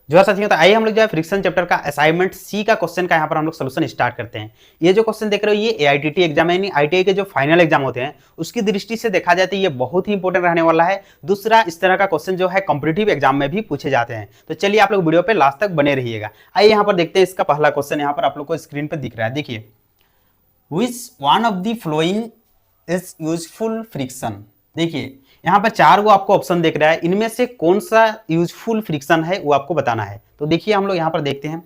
जो है साथियों, तो आइए हम लोग जो है फ्रिक्शन चैप्टर का असाइनमेंट सी का क्वेश्चन का यहाँ पर हम लोग सोल्यूशन स्टार्ट करते हैं। ये जो क्वेश्चन देख रहे हो ये एआईटीटी एग्जाम है, यानी आईटीआई के जो फाइनल एग्जाम होते हैं उसकी दृष्टि से देखा जाए तो ये बहुत ही इंपॉर्टेंट रहने वाला है। दूसरा, इस तरह का क्वेश्चन जो है कॉम्पिटिटिव एग्जाम में भी पूछे जाते हैं। तो चलिए आप लोग वीडियो पे लास्ट तक बने रहिएगा। आइए यहाँ पर देखते हैं, इसका पहला क्वेश्चन यहाँ पर आप लोग को स्क्रीन पर दिख रहा है। देखिए, Which one of the following is useful friction? देखिए यहाँ पर 4 गो आपको ऑप्शन दिख रहा है, इनमें से कौन सा यूजफुल फ्रिक्शन है वो आपको बताना है। तो देखिए हम लोग यहाँ पर देखते हैं,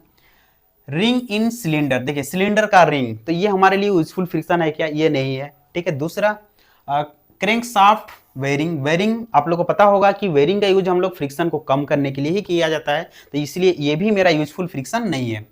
रिंग इन सिलेंडर। देखिए सिलेंडर का रिंग, तो ये हमारे लिए यूजफुल फ्रिक्शन है क्या? ये नहीं है। ठीक है। दूसरा, क्रैंकशाफ्ट वेयरिंग। वेयरिंग आप लोग को पता होगा कि वेयरिंग का यूज हम लोग फ्रिक्शन को कम करने के लिए ही किया जाता है, तो इसलिए ये भी मेरा यूजफुल फ्रिक्शन नहीं है।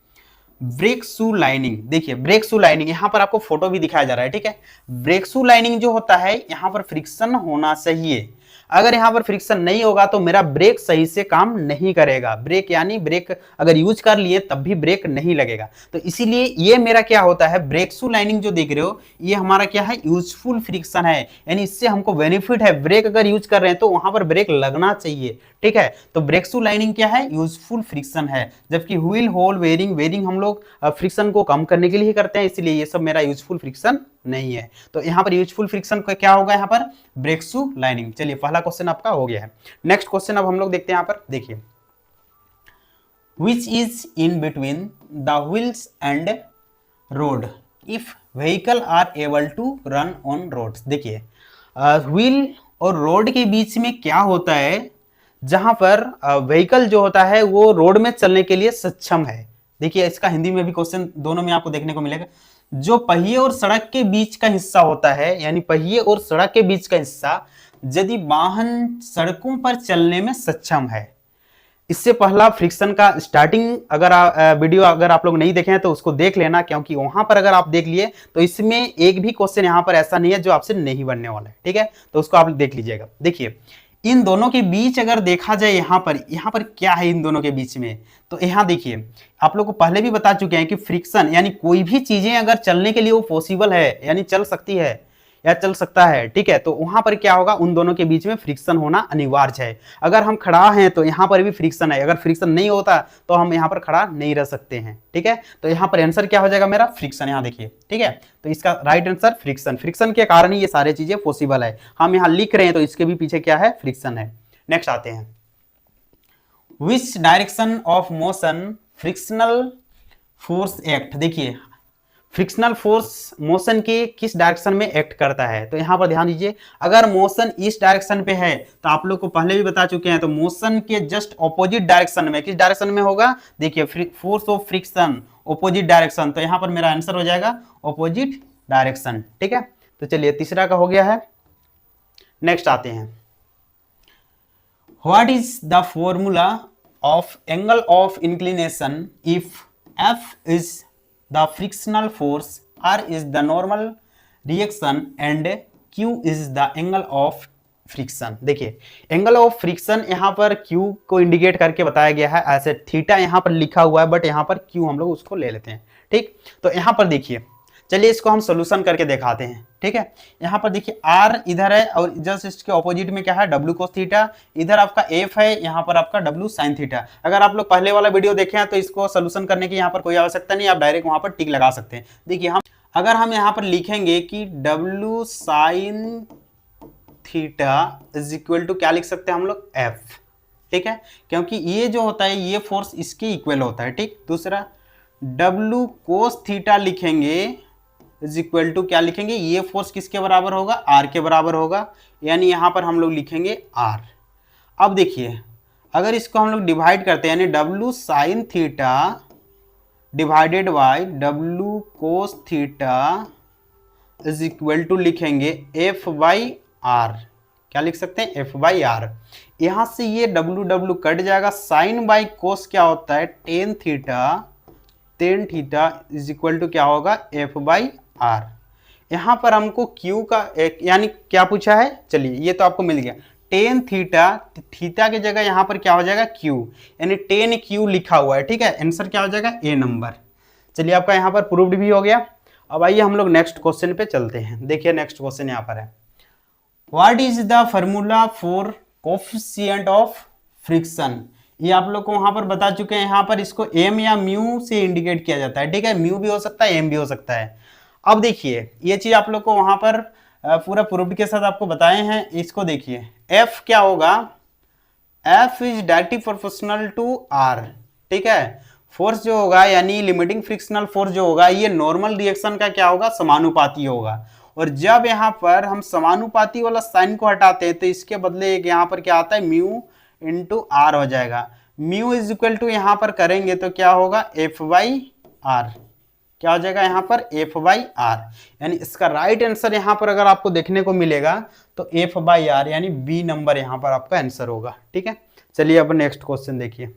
Brake shoe lining. देखिए ब्रेक शू लाइनिंग, यहाँ पर आपको फोटो भी दिखाया जा रहा है। ठीक है। ब्रेक शू लाइनिंग जो होता है यहाँ पर फ्रिक्शन होना चाहिए। अगर यहाँ पर फ्रिक्शन नहीं होगा तो मेरा ब्रेक सही से काम नहीं करेगा। ब्रेक यानी ब्रेक अगर यूज कर लिए तब भी ब्रेक नहीं लगेगा। तो इसीलिए ये मेरा क्या होता है, ब्रेक शू लाइनिंग जो देख रहे हो ये हमारा क्या है, यूजफुल फ्रिक्शन है, यानी इससे हमको बेनिफिट है। ब्रेक अगर यूज कर रहे हैं तो वहां पर ब्रेक लगना चाहिए। ठीक है। तो ब्रेक शू लाइनिंग क्या है, यूजफुल फ्रिक्शन है। जबकि व्हील होल वेयरिंग, वेयरिंग हम लोग फ्रिक्शन को कम करने के लिए ही करते हैं, इसलिए ये सब मेरा यूजफुल फ्रिक्शन नहीं है। तो यहाँ पर यूजफुल फ्रिक्शन का क्या होगा, यहाँ पर ब्रेक शू लाइनिंग। चलिए पहला क्वेश्चन आपका हो गया है। नेक्स्ट क्वेश्चन अब हम लोग देखते हैं। यहाँ पर देखिए, which is in between the wheels and road if vehicle are able to run on roads। देखिए व्हील और रोड के बीच में क्या होता है, जहां पर व्हीकल जो होता है वो रोड में चलने के लिए सक्षम है। देखिए इसका हिंदी में भी क्वेश्चन दोनों में आपको देखने को मिलेगा। जो पहिए और सड़क के बीच का हिस्सा होता है, यानी पहिए और सड़क के बीच का हिस्सा, यदि वाहन सड़कों पर चलने में सक्षम है। इससे पहला फ्रिक्शन का स्टार्टिंग अगर वीडियो अगर आप लोग नहीं देखे हैं तो उसको देख लेना, क्योंकि वहां पर अगर आप देख लिए तो इसमें एक भी क्वेश्चन यहाँ पर ऐसा नहीं है जो आपसे नहीं बनने वाला है। ठीक है। तो उसको आप देख लीजिएगा। देखिए इन दोनों के बीच अगर देखा जाए यहाँ पर क्या है इन दोनों के बीच में, तो यहाँ देखिए आप लोग को पहले भी बता चुके हैं कि फ्रिक्शन यानी कोई भी चीजें अगर चलने के लिए वो पॉसिबल है, यानी चल सकती है या चल सकता है। ठीक है। तो वहां पर क्या होगा, उन दोनों के बीच में फ्रिक्शन होना अनिवार्य है। अगर हम खड़ा हैं तो यहाँ पर भी फ्रिक्शन है, अगर फ्रिक्शन नहीं होता तो हम यहाँ पर खड़ा नहीं रह सकते हैं। ठीक है। तो यहाँ पर आंसर क्या हो जाएगा मेरा, फ्रिक्शन। यहाँ देखिए। ठीक है। तो इसका राइट आंसर फ्रिक्शन। फ्रिक्शन के कारण ही ये सारी चीजें पॉसिबल है। हम यहाँ लिख रहे हैं तो इसके भी पीछे क्या है, फ्रिक्शन है। नेक्स्ट आते हैं, which direction of motion frictional force act. देखिए फ्रिक्शनल फोर्स मोशन के किस डायरेक्शन में एक्ट करता है, तो यहां पर ध्यान दीजिए। अगर मोशन इस डायरेक्शन पे है तो आप लोग को पहले भी बता चुके हैं, तो मोशन के जस्ट ऑपोजिट डायरेक्शन में, किस डायरेक्शन में होगा, देखिए force of friction opposite direction. तो यहां पर मेरा आंसर हो जाएगा ऑपोजिट डायरेक्शन। ठीक है। तो चलिए तीसरा का हो गया है। नेक्स्ट आते हैं, what is the formula of angle of inclination if F is the frictional force, R is the normal reaction and Q is the angle of friction। देखिए एंगल ऑफ फ्रिक्शन यहाँ पर Q को indicate करके बताया गया है, ऐसे theta यहाँ पर लिखा हुआ है, बट यहाँ पर Q हम लोग उसको ले लेते हैं। ठीक। तो यहाँ पर देखिए, चलिए इसको हम सोल्यूशन करके दिखाते हैं। ठीक है। यहाँ पर देखिए R इधर है और जस्ट इसके ऑपोजिट में क्या है, W cos थीटा। इधर आपका F है, यहाँ पर आपका W sin थीटा। अगर आप लोग पहले वाला वीडियो देखे हैं तो इसको सोल्यूशन करने की यहाँ पर कोई आवश्यकता नहीं, आप डायरेक्ट वहां पर टिक लगा सकते हैं। देखिए अगर हम यहाँ पर लिखेंगे कि W sin theta is equal to क्या लिख सकते हैं हम लोग, F। ठीक है। क्योंकि ये जो होता है ये फोर्स इसके इक्वल होता है। ठीक। दूसरा W cos थीटा लिखेंगे इज इक्वल टू क्या लिखेंगे, ये फोर्स किसके बराबर होगा, आर के बराबर होगा, यानी यहां पर हम लोग लिखेंगे आर। अब देखिए अगर इसको हम लोग डिवाइड करते हैं, यानी W sine theta divided by W cos theta is equal to लिखेंगे एफ बाई आर। क्या लिख सकते हैं, एफ बाई आर। यहां से ये डब्ल्यू डब्ल्यू कट जाएगा, साइन बाई कोस क्या होता है, tan theta. Tan theta is equal to क्या होगा, एफ बाई आर। यहां पर हमको Q का यानी क्या पूछा है, चलिए ये तो आपको मिल गया, टेन थीटा। थीटा की जगह यहां पर क्या हो जाएगा Q, यानी टेन Q लिखा हुआ है। ठीक है। आंसर क्या हो जाएगा, ए नंबर। चलिए आपका यहां पर प्रूव्ड भी हो गया। अब आइए हम लोग नेक्स्ट क्वेश्चन पे चलते हैं। देखिए नेक्स्ट क्वेश्चन यहां पर है, what is the formula for coefficient of friction ये आप लोग को वहां पर बता चुके हैं। यहाँ पर इसको एम या म्यू से इंडिकेट किया जाता है, ठीक है। म्यू भी हो सकता है, एम भी हो सकता है। अब देखिए ये चीज आप लोग को वहां पर पूरा प्रूफ के साथ आपको बताए हैं। इसको देखिए एफ क्या होगा, F is directly proportional to R, ठीक है। फोर्स जो होगा यानी लिमिटिंग फ्रिक्शनल फोर्स जो होगा ये नॉर्मल रिएक्शन का क्या होगा, समानुपाती होगा। और जब यहाँ पर हम समानुपाती वाला साइन को हटाते हैं तो इसके बदले एक यहाँ पर क्या आता है, म्यू इंटू आर हो जाएगा। म्यू इज इक्वल टू यहाँ पर करेंगे तो क्या होगा, एफ बाई आर। क्या हो जाएगा यहाँ पर, एफ बाई आर। यानी इसका राइट आंसर यहाँ पर अगर आपको देखने को मिलेगा तो एफ बाई आर यानी बी नंबर यहाँ पर आपका आंसर होगा, ठीक है। चलिए अब नेक्स्ट क्वेश्चन देखिए।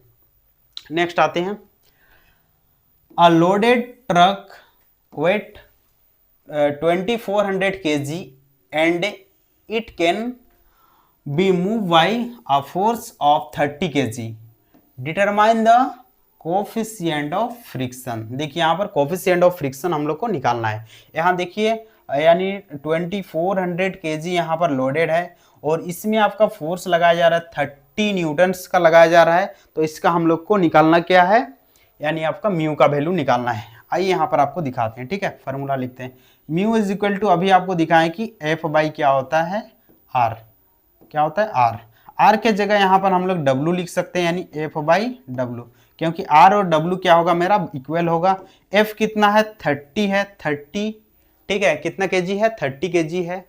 नेक्स्ट आते हैं, a loaded truck weight 2400 kg and it can be moved by a force of 30 kg. Determine the coefficient of friction. देखिए यहाँ पर कोफिशिएंट ऑफ फ्रिक्शन हम लोग को निकालना है। यहाँ देखिए यानी 2400 kg यहाँ पर लोडेड है और इसमें आपका फोर्स लगाया जा रहा है 30 न्यूटन्स का लगाया जा रहा है। तो इसका हम लोग को निकालना क्या है, यानी आपका म्यू का वैल्यू निकालना है। आइए यहाँ पर आपको दिखाते हैं, ठीक है। फॉर्मूला लिखते हैं, म्यू इज इक्वल टू, अभी आपको दिखाएं कि एफ बाई क्या होता है, आर। क्या होता है, आर। आर के जगह यहाँ पर हम लोग डब्लू लिख सकते हैं, यानी एफ बाई डब्लू, क्योंकि आर और डब्लू क्या होगा मेरा, इक्वल होगा। एफ कितना है, 30 है, 30, ठीक है। कितना केजी है, 30 केजी है।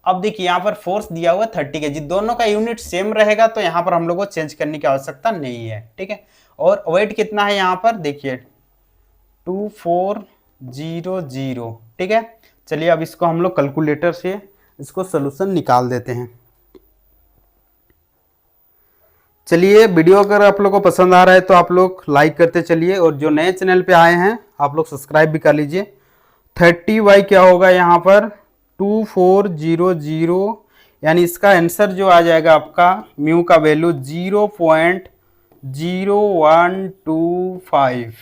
अब देखिए यहाँ पर फोर्स दिया हुआ 30 केजी, दोनों का यूनिट सेम रहेगा तो यहाँ पर हम लोग को चेंज करने की आवश्यकता नहीं है, ठीक है। और वेट कितना है यहाँ पर, देखिए 2400, ठीक है। चलिए अब इसको हम लोग कैलकुलेटर से इसको सोल्यूशन निकाल देते हैं। चलिए वीडियो अगर आप लोग को पसंद आ रहा है तो आप लोग लाइक करते चलिए, और जो नए चैनल पे आए हैं आप लोग सब्सक्राइब भी कर लीजिए। 30y क्या होगा यहाँ पर, 2400, यानी इसका आंसर जो आ जाएगा आपका म्यू का वैल्यू 0.0125,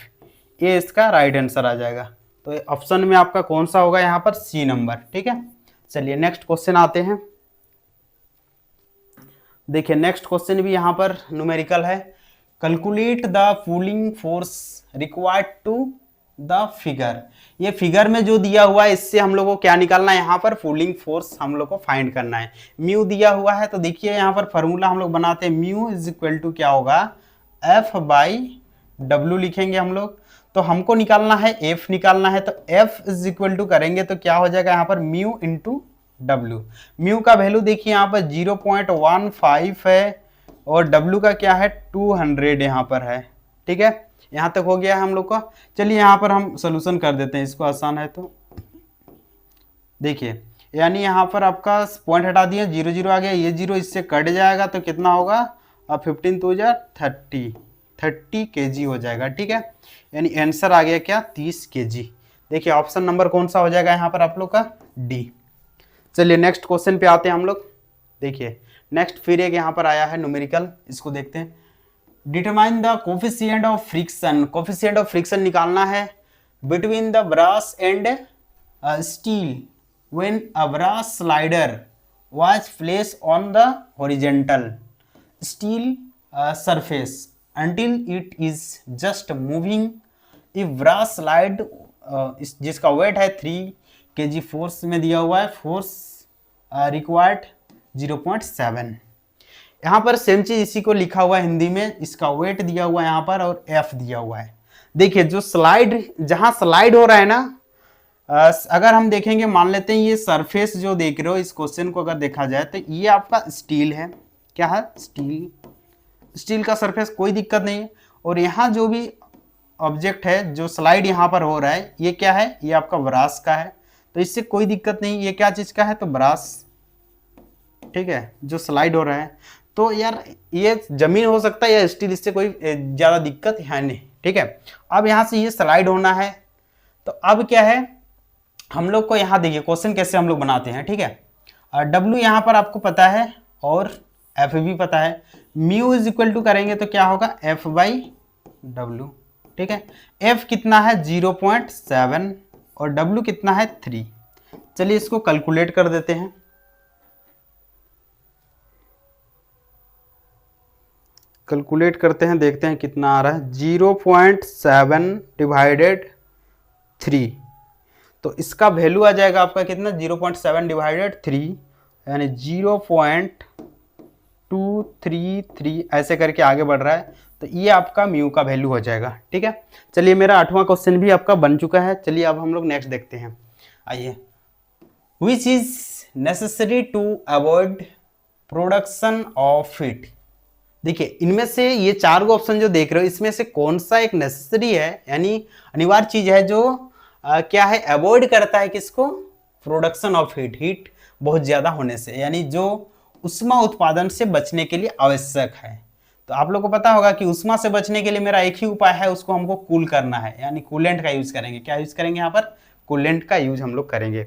ये इसका राइट आंसर आ जाएगा। तो ऑप्शन में आपका कौन सा होगा यहाँ पर, सी नंबर, ठीक है। चलिए नेक्स्ट क्वेश्चन आते हैं। देखिए नेक्स्ट क्वेश्चन भी यहाँ पर न्यूमेरिकल है। Calculate the pulling force required to the figure. ये फिगर में जो दिया हुआ है इससे हम लोग को क्या निकालना है, यहाँ पर पुलिंग फोर्स हम लोग को फाइंड करना है। म्यू दिया हुआ है तो देखिए यहाँ पर फॉर्मूला हम लोग बनाते हैं, म्यू इज इक्वल टू क्या होगा, एफ बाई डब्ल्यू लिखेंगे हम लोग। तो हमको निकालना है एफ निकालना है, तो एफ इज इक्वल टू करेंगे तो क्या हो जाएगा यहाँ पर, म्यू इंटू डब्ल्यू। म्यू का वैल्यू देखिए यहाँ पर 0.15 है और डब्ल्यू का क्या है 200 यहाँ पर है, ठीक है। यहाँ तक हो गया है हम लोग का। चलिए यहाँ पर हम सोल्यूशन कर देते हैं, इसको आसान है तो देखिए, यानी यहाँ पर आपका पॉइंट हटा दिया, 0 0 आ गया, ये 0 इससे कट जाएगा तो कितना होगा, अब 15 तो 30 kg हो जाएगा, ठीक है। यानी आंसर आ गया क्या, 30 kg। देखिए ऑप्शन नंबर कौन सा हो जाएगा यहाँ पर आप लोग का, डी। चलिए नेक्स्ट क्वेश्चन पे आते हैं हम लोग। देखिए नेक्स्ट फिर एक यहाँ पर आया है न्यूमेरिकल, इसको देखते हैं। Determine the coefficient of friction. Coefficient of friction निकालना है between the brush and steel when a brush slider was placed on the horizontal steel surface until it is just moving। if brush slide जिसका wait है 3 kg, force में दिया हुआ है force required 0.7। यहाँ पर सेम चीज इसी को लिखा हुआ है हिंदी में, इसका वेट दिया हुआ है यहाँ पर और एफ दिया हुआ है। देखिए जो स्लाइड, जहाँ स्लाइड हो रहा है ना, अगर हम देखेंगे, मान लेते हैं ये सरफेस जो देख रहे हो इस क्वेश्चन को अगर देखा जाए तो ये आपका स्टील है, क्या है, स्टील का सरफेस, कोई दिक्कत नहीं है। और यहाँ जो भी ऑब्जेक्ट है जो स्लाइड यहाँ पर हो रहा है ये क्या है, ये आपका ब्रास का है, तो इससे कोई दिक्कत नहीं। ये क्या चीज का है, तो ब्रास, ठीक है, जो स्लाइड हो रहा है। तो यार ये जमीन हो सकता है या स्टील, इससे कोई ज्यादा दिक्कत है नहीं, ठीक है। अब यहाँ से ये स्लाइड होना है, तो अब क्या है, हम लोग को यहाँ देखिए क्वेश्चन कैसे हम लोग बनाते हैं, ठीक है। डब्ल्यू यहाँ पर आपको पता है और एफ भी पता है। म्यू इज इक्वल टू करेंगे तो क्या होगा, एफ बाई डब्ल्यू, ठीक है। एफ कितना है 0.7 और डब्ल्यू कितना है 3। चलिए इसको कैलकुलेट कर देते हैं। कैलकुलेट करते हैं, देखते हैं कितना आ रहा है। 0.7 डिवाइडेड 3, तो इसका वैल्यू आ जाएगा आपका कितना, 0.7 डिवाइडेड 3 यानी 0.233 ऐसे करके आगे बढ़ रहा है। तो ये आपका म्यू का वैल्यू हो जाएगा। ठीक है, चलिए मेरा 8वां क्वेश्चन भी आपका बन चुका है। चलिए अब हम लोग नेक्स्ट देखते हैं। आइए, which is necessary to avoid production of heat. देखिए इनमें से ये 4 गो ऑप्शन जो देख रहे हो, इसमें से कौन सा एक नेसेसरी है, यानी अनिवार्य चीज है जो क्या है, अवॉइड करता है किसको, प्रोडक्शन ऑफ हीट, हीट बहुत ज्यादा होने से, यानी जो उष्मा उत्पादन से बचने के लिए आवश्यक है। तो आप लोग को पता होगा कि उष्मा से बचने के लिए मेरा एक ही उपाय है, उसको हमको कूल करना है, यानी कूलेंट का यूज करेंगे। क्या यूज करेंगे यहाँ पर, कूलेंट का यूज हम लोग करेंगे।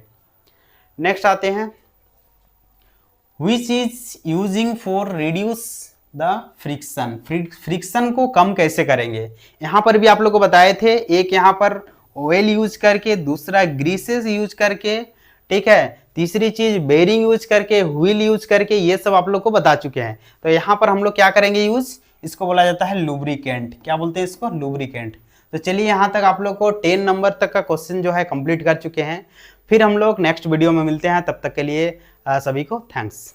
नेक्स्ट आते हैं, which is using for reduce the friction, friction को कम कैसे करेंगे। यहाँ पर भी आप लोग को बताए थे, एक यहाँ पर ऑयल यूज करके, दूसरा ग्रीसेस यूज करके, ठीक है, तीसरी चीज बेरिंग यूज करके, व्हील यूज करके, ये सब आप लोग को बता चुके हैं। तो यहाँ पर हम लोग क्या करेंगे यूज, इसको बोला जाता है लुब्रिकेंट। क्या बोलते हैं इसको, लुब्रिकेंट। तो चलिए यहाँ तक आप लोग को 10 नंबर तक का क्वेश्चन जो है कंप्लीट कर चुके हैं। फिर हम लोग नेक्स्ट वीडियो में मिलते हैं, तब तक के लिए सभी को थैंक्स।